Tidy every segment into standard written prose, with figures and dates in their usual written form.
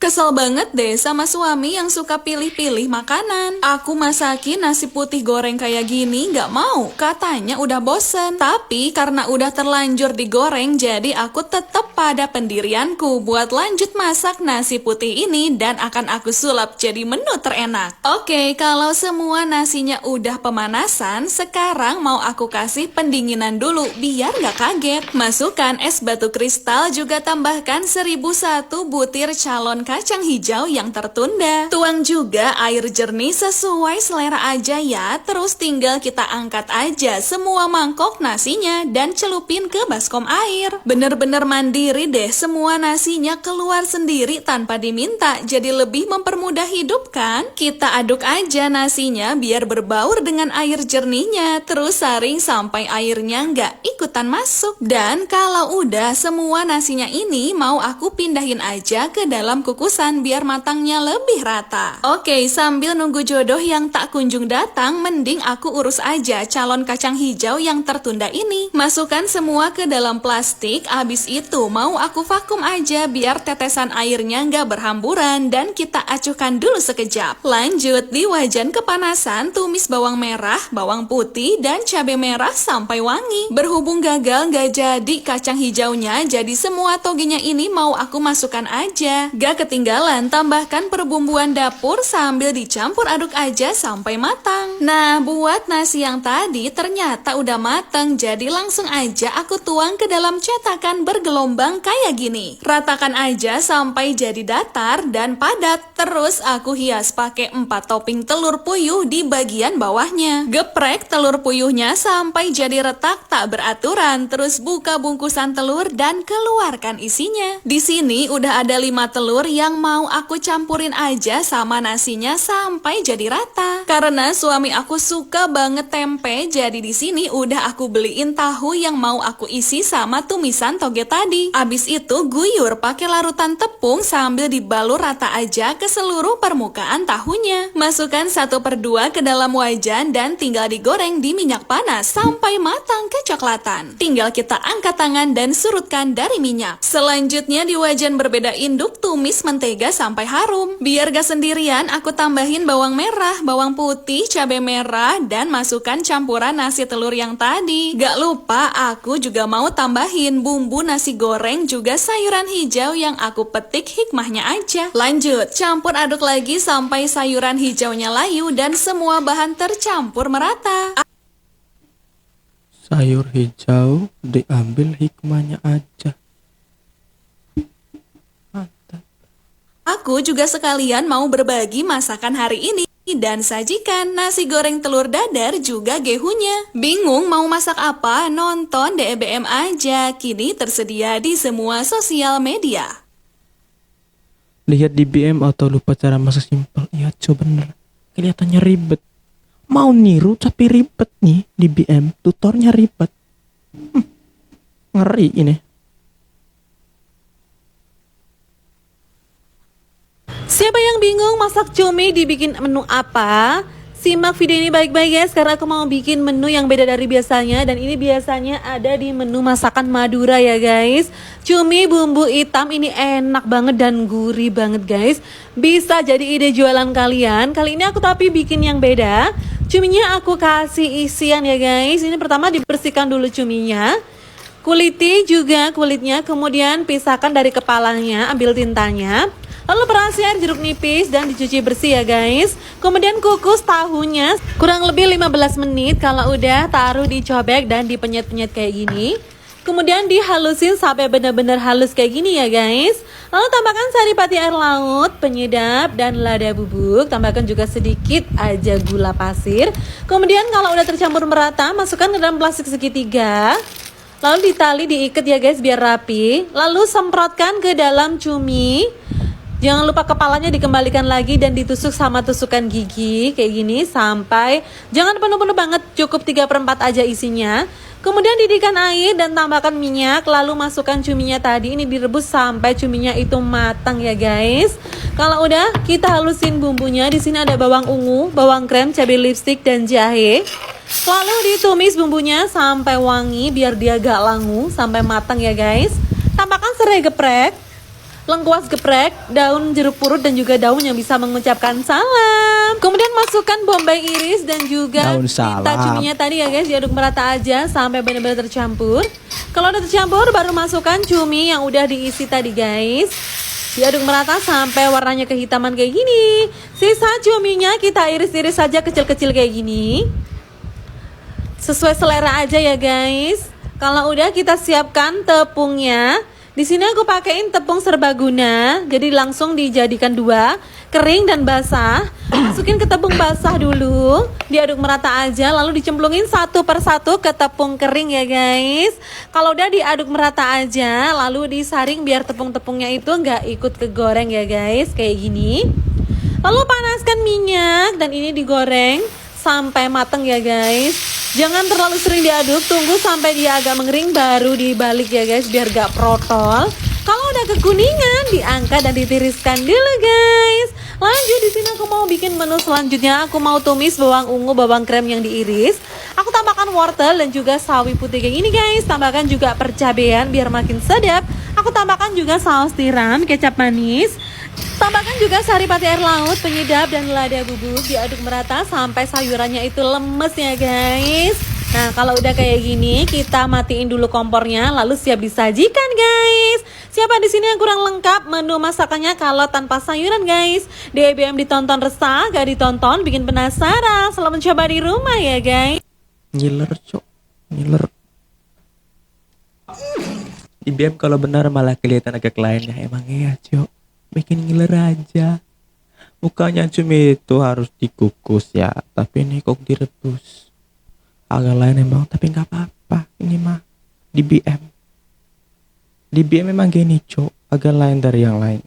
Kesel banget deh sama suami yang suka pilih-pilih makanan. Aku masakin nasi putih goreng kayak gini gak mau, katanya udah bosen. Tapi karena udah terlanjur digoreng, jadi aku tetap pada pendirianku buat lanjut masak nasi putih ini dan akan aku sulap jadi menu terenak. Oke, kalau semua nasinya udah pemanasan, sekarang mau aku kasih pendinginan dulu biar gak kaget. Masukkan es batu kristal, juga tambahkan 1001 butir calon kacang hijau yang tertunda. Tuang juga air jernih sesuai selera aja ya. Terus tinggal kita angkat aja semua mangkok nasinya dan celupin ke baskom air. Bener-bener mandiri deh, semua nasinya keluar sendiri tanpa diminta. Jadi lebih mempermudah hidup kan? Kita aduk aja nasinya biar berbaur dengan air jernihnya. Terus saring sampai airnya nggak ikutan masuk. Dan kalau udah semua nasinya ini mau aku pindahin aja ke dalam kukusan biar matangnya lebih rata. Oke, sambil nunggu jodoh yang tak kunjung datang, mending aku urus aja calon kacang hijau yang tertunda ini. Masukkan semua ke dalam plastik, abis itu mau aku vakum aja biar tetesan airnya nggak berhamburan dan kita acuhkan dulu sekejap. Lanjut, di wajan kepanasan tumis bawang merah, bawang putih, dan cabai merah sampai wangi. Berhubung gagal nggak jadi kacang hijaunya, jadi semua togenya ini mau aku masukkan aja. Gak ketinggalan, tambahkan perbumbuan dapur sambil dicampur aduk aja sampai matang. Nah, buat nasi yang tadi ternyata udah matang, jadi langsung aja aku tuang ke dalam cetakan bergelombang kayak gini. Ratakan aja sampai jadi datar dan padat. Terus aku hias pakai 4 topping telur puyuh di bagian bawahnya. Geprek telur puyuhnya sampai jadi retak tak beraturan. Terus buka bungkusan telur dan keluarkan isinya. Di sini udah ada 5 telur yang mau aku campurin aja sama nasinya sampai jadi rata. Karena suami aku suka banget tempe, jadi di sini udah aku beliin tahu yang mau aku isi sama tumisan toge tadi. Abis itu guyur pakai larutan tepung sambil dibalur rata aja ke seluruh permukaan tahunya. Masukkan 1/2 ke dalam wajan dan tinggal digoreng di minyak panas sampai matang kecoklatan. Tinggal kita angkat tangan dan surutkan dari minyak. Selanjutnya di wajan berbeda induk tumis mentega sampai harum. Biar gak sendirian, aku tambahin bawang merah, bawang putih, cabai merah, dan masukkan campuran nasi telur yang tadi. Gak lupa, aku juga mau tambahin bumbu nasi goreng juga sayuran hijau yang aku petik hikmahnya aja. Lanjut, campur aduk lagi sampai sayuran hijaunya layu dan semua bahan tercampur merata. Sayur hijau diambil hikmahnya aja. Aku juga sekalian mau berbagi masakan hari ini dan sajikan nasi goreng telur dadar juga gehunya. Bingung mau masak apa? Nonton DBM aja, kini tersedia di semua sosial media. Lihat di BM atau lupa cara masak simpel? Iya, coba bener. Kelihatannya ribet. Mau niru tapi ribet nih di BM. Tutornya ribet. Ngeri ini. Siapa yang bingung masak cumi dibikin menu apa? Simak video ini baik-baik guys, karena aku mau bikin menu yang beda dari biasanya. Dan ini biasanya ada di menu masakan Madura ya guys. Cumi bumbu hitam ini enak banget dan gurih banget guys. Bisa jadi ide jualan kalian. Kali ini aku tapi bikin yang beda. Cuminya aku kasih isian ya guys. Ini pertama dibersihkan dulu cuminya. Kuliti juga kulitnya, kemudian pisahkan dari kepalanya, ambil tintanya. Lalu perasi air jeruk nipis dan dicuci bersih ya guys. Kemudian kukus tahunya kurang lebih 15 menit. Kalau udah taruh di cobek dan dipenyet-penyet kayak gini. Kemudian dihalusin sampai benar-benar halus kayak gini ya guys. Lalu tambahkan saripati air laut, penyedap, dan lada bubuk. Tambahkan juga sedikit aja gula pasir. Kemudian kalau udah tercampur merata, masukkan ke dalam plastik segitiga. Lalu ditali, diikat ya guys biar rapi. Lalu semprotkan ke dalam cumi. Jangan lupa kepalanya dikembalikan lagi dan ditusuk sama tusukan gigi kayak gini sampai jangan penuh-penuh banget, cukup 3/4 aja isinya. Kemudian didihkan air dan tambahkan minyak, lalu masukkan cuminya tadi, ini direbus sampai cuminya itu matang ya guys. Kalau udah, kita halusin bumbunya. Di sini ada bawang ungu, bawang krem, cabai lipstick, dan jahe. Lalu ditumis bumbunya sampai wangi biar dia gak langu sampai matang ya guys. Tambahkan serai geprek. lengkuas geprek, daun jeruk purut dan juga daun yang bisa mengucapkan salam. Kemudian masukkan bombay iris dan juga Daun tinta salam. cuminya tadi ya guys, diaduk merata aja sampai benar-benar tercampur. Kalau udah tercampur baru masukkan cumi yang udah diisi tadi guys. Diaduk merata sampai warnanya kehitaman kayak gini. Sisa cuminya kita iris-iris saja kecil-kecil kayak gini. Sesuai selera aja ya guys. Kalau udah kita siapkan tepungnya. Di sini aku pakein tepung serbaguna, jadi langsung dijadikan 2, kering dan basah. Masukin ke tepung basah dulu, diaduk merata aja, lalu dicemplungin satu persatu ke tepung kering ya guys. Kalau udah diaduk merata aja, lalu disaring biar tepung-tepungnya itu nggak ikut kegoreng ya guys, kayak gini. Lalu panaskan minyak dan ini digoreng sampai mateng ya guys. Jangan terlalu sering diaduk, tunggu sampai dia agak mengering baru dibalik ya guys biar gak protol. Kalau udah kekuningan diangkat dan ditiriskan dulu guys. Lanjut di sini aku mau bikin menu selanjutnya. Aku mau tumis bawang ungu, bawang krem yang diiris. Aku tambahkan wortel dan juga sawi putih kayak gini guys. Tambahkan juga percabean biar makin sedap. Aku tambahkan juga saus tiram, kecap manis. Tambahkan juga sari pati air laut, penyedap dan lada bubuk. Diaduk merata sampai sayurannya itu lemes ya guys. Nah kalau udah kayak gini kita matiin dulu kompornya lalu siap disajikan guys. Siapa di sini yang kurang lengkap menu masakannya kalau tanpa sayuran guys? DBM ditonton resah, gak ditonton bikin penasaran. Selamat mencoba di rumah ya guys. Ngiler cok, ngiler. Di BM kalau benar malah kelihatan agak lainnya. Emang iya cok, bikin ngiler aja. Mukanya cumi itu harus dikukus ya, tapi ini kok direbus. Agak lain emang, tapi nggak apa-apa. Ini mah di BM. Di BM memang gini cok, agak lain dari yang lain.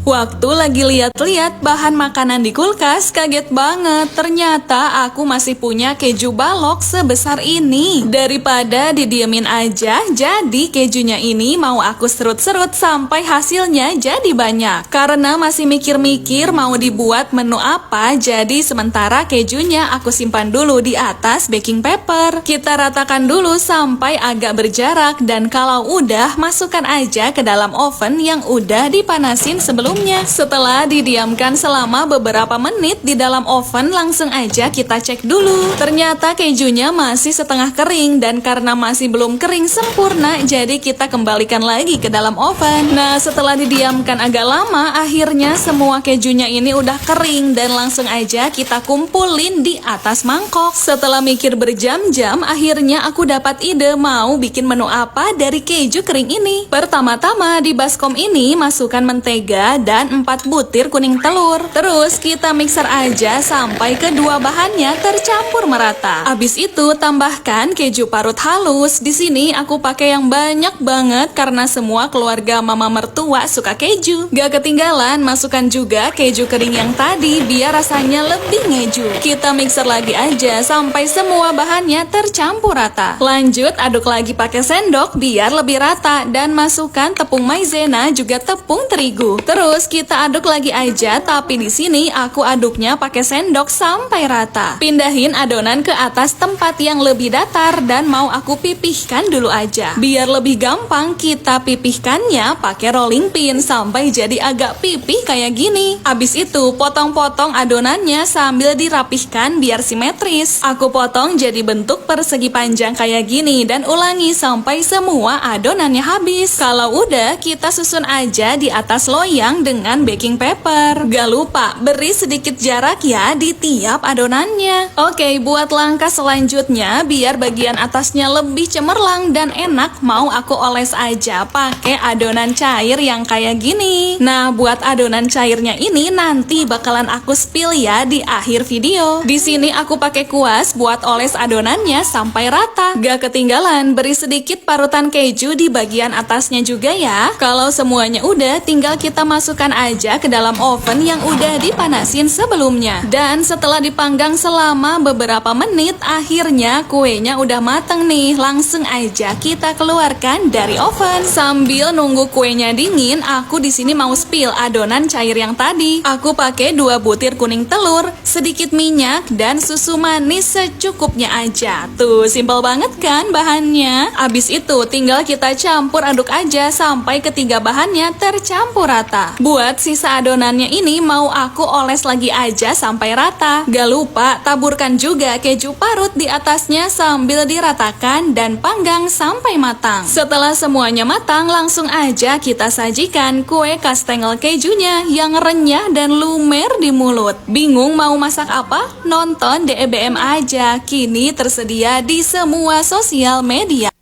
Waktu lagi lihat-lihat bahan makanan di kulkas, kaget banget. Ternyata aku masih punya keju balok sebesar ini. Daripada didiemin aja, jadi kejunya ini mau aku serut-serut sampai hasilnya jadi banyak. Karena masih mikir-mikir mau dibuat menu apa, jadi sementara kejunya aku simpan dulu di atas baking paper. Kita ratakan dulu sampai agak berjarak dan kalau udah, masukkan aja ke dalam oven yang udah dipanasin sebelumnya. Setelah didiamkan selama beberapa menit di dalam oven, langsung aja kita cek dulu. Ternyata kejunya masih setengah kering dan karena masih belum kering sempurna, jadi kita kembalikan lagi ke dalam oven. Nah, setelah didiamkan agak lama, akhirnya semua kejunya ini udah kering dan langsung aja kita kumpulin di atas mangkok. Setelah mikir berjam-jam, akhirnya aku dapat ide mau bikin menu apa dari keju kering ini. Pertama-tama di baskom ini masukkan mentega dan 4 butir kuning telur. Terus kita mixer aja sampai kedua bahannya tercampur merata. Abis itu tambahkan keju parut halus. Di sini aku pakai yang banyak banget karena semua keluarga mama mertua suka keju. Gak ketinggalan masukkan juga keju kering yang tadi biar rasanya lebih ngeju. Kita mixer lagi aja sampai semua bahannya tercampur rata. Lanjut aduk lagi pakai sendok biar lebih rata dan masukkan tepung maizena juga tepung terigu. Terus kita aduk lagi aja, tapi di sini aku aduknya pakai sendok sampai rata. Pindahin adonan ke atas tempat yang lebih datar dan mau aku pipihkan dulu aja. Biar lebih gampang kita pipihkannya pakai rolling pin sampai jadi agak pipih kayak gini. Abis itu potong-potong adonannya sambil dirapihkan biar simetris. Aku potong jadi bentuk persegi panjang kayak gini dan ulangi sampai semua adonannya habis. Kalau udah kita susun aja di atas loyang dengan baking paper. Gak lupa beri sedikit jarak ya di tiap adonannya. Oke, buat langkah selanjutnya biar bagian atasnya lebih cemerlang dan enak, mau aku oles aja pakai adonan cair yang kayak gini. Nah, buat adonan cairnya ini nanti bakalan aku spill ya di akhir video. Di sini aku pakai kuas buat oles adonannya sampai rata. Gak ketinggalan beri sedikit parutan keju di bagian atasnya juga ya. Kalau semuanya udah, tinggal kita masuk masukkan aja ke dalam oven yang udah dipanasin sebelumnya. Dan setelah dipanggang selama beberapa menit, akhirnya kuenya udah mateng nih. Langsung aja kita keluarkan dari oven. Sambil nunggu kuenya dingin, aku di sini mau spill adonan cair yang tadi. Aku pakai 2 butir kuning telur, sedikit minyak, dan susu manis secukupnya aja. Tuh, simpel banget kan bahannya? Abis itu tinggal kita campur aduk aja sampai ketiga bahannya tercampur rata. Buat sisa adonannya ini mau aku oles lagi aja sampai rata. Gak lupa taburkan juga keju parut di atasnya sambil diratakan dan panggang sampai matang. Setelah semuanya matang, langsung aja kita sajikan kue kastengel kejunya yang renyah dan lumer di mulut. Bingung mau masak apa? Nonton DEBM aja, kini tersedia di semua sosial media.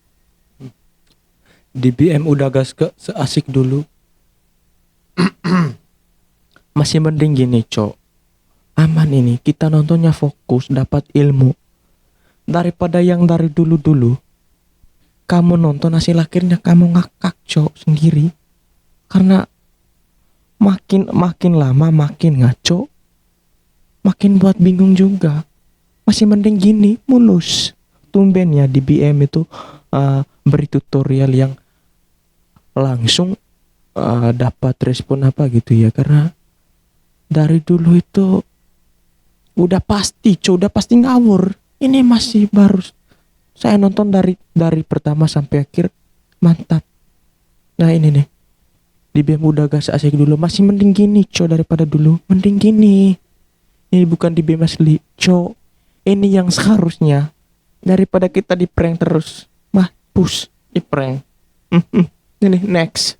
Di BM udah gas ke seasik dulu. Masih mending gini, Cok. Aman ini, kita nontonnya fokus, dapat ilmu. Daripada yang dari dulu-dulu, kamu nonton hasil akhirnya kamu ngakak, Cok, sendiri. Karena makin lama makin ngaco, makin buat bingung juga. Masih mending gini, mulus. Tumben ya di BM itu beri tutorial yang langsung dapat respon apa gitu ya. Karena dari dulu itu udah pasti ngawur. Ini masih baru saya nonton dari pertama sampai akhir, mantap. Nah ini nih, di BM udah gas asik dulu, masih mending gini, daripada dulu. Mending gini. Ini bukan di BM asli, ini yang seharusnya. Daripada kita di prank terus, push di prank. Ini next.